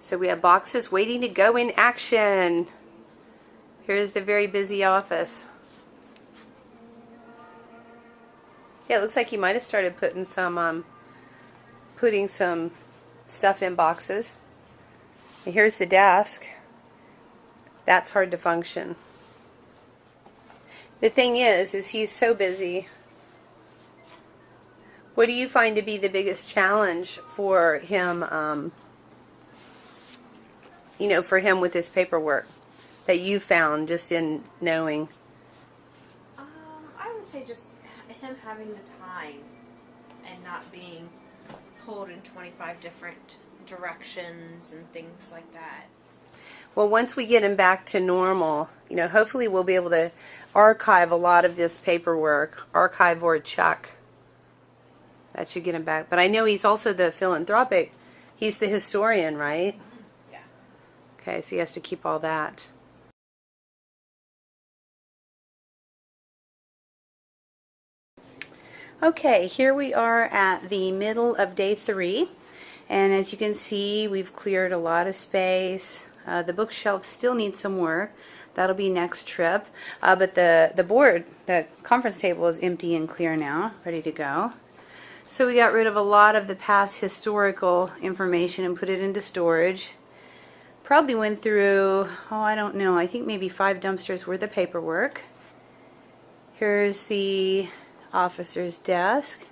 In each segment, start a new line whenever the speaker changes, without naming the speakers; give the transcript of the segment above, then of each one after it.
So we have boxes waiting to go in action. Here's the very busy office. Yeah, it looks like he might have started putting some stuff in boxes. And here's the desk. That's hard to function. The thing is he's so busy. What do you find to be the biggest challenge for him, for him with this paperwork that you found just in knowing?
I would say just him having the time and not being pulled in 25 different directions and things like that.
Well, once we get him back to normal, hopefully we'll be able to archive a lot of this paperwork, archive or chuck. That should get him back. But I know he's also the philanthropic, he's the historian, right?
Yeah.
Okay, so he has to keep all that. Okay, here we are at the middle of day 3, and as you can see, we've cleared a lot of space. The bookshelf still needs some work. That'll be next trip. But the board, the conference table, is empty and clear now, ready to go. So we got rid of a lot of the past historical information and put it into storage. Probably went through, I don't know, I think maybe 5 dumpsters worth of paperwork. Here's the officer's desk,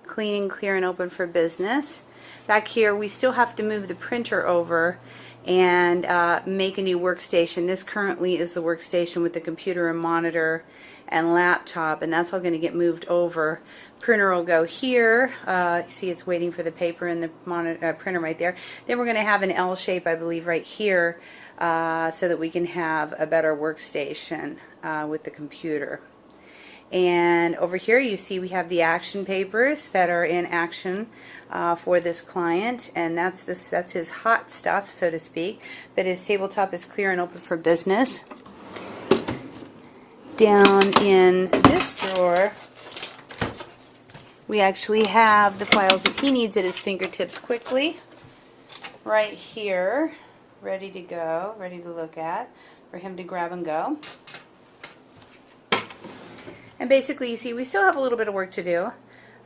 clean and clear and open for business. Back here we still have to move the printer over and make a new workstation. This currently is the workstation with the computer and monitor and laptop, and that's all going to get moved over. Printer will go here. See, it's waiting for the paper and the printer right there. Then we're going to have an L shape, I believe, right here so that we can have a better workstation with the computer. And over here you see we have the action papers that are in action for this client, and that's his hot stuff, so to speak. But his tabletop is clear and open for business. Down in this drawer we actually have the files that he needs at his fingertips quickly. Right here, ready to go, ready to look at, for him to grab and go. And basically, you see, we still have a little bit of work to do,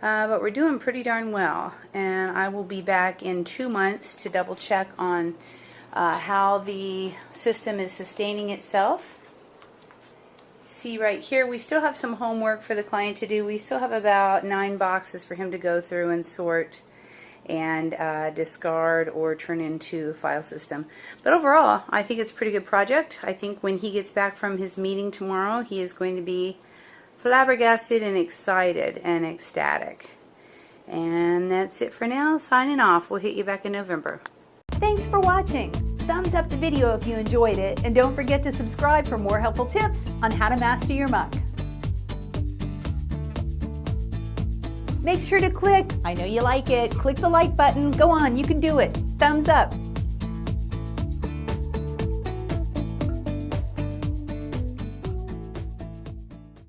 but we're doing pretty darn well. And I will be back in 2 months to double check on how the system is sustaining itself. See right here, we still have some homework for the client to do. We still have about 9 boxes for him to go through and sort and discard or turn into a file system. But overall, I think it's a pretty good project. I think when he gets back from his meeting tomorrow, he is going to be flabbergasted and excited and ecstatic. And that's it for now. Signing off. We'll hit you back in November.
Thanks for watching. Thumbs up the video if you enjoyed it, and don't forget to subscribe for more helpful tips on how to master your muck. Make sure to click, I know you like it, click the like button. Go on, you can do it. Thumbs up.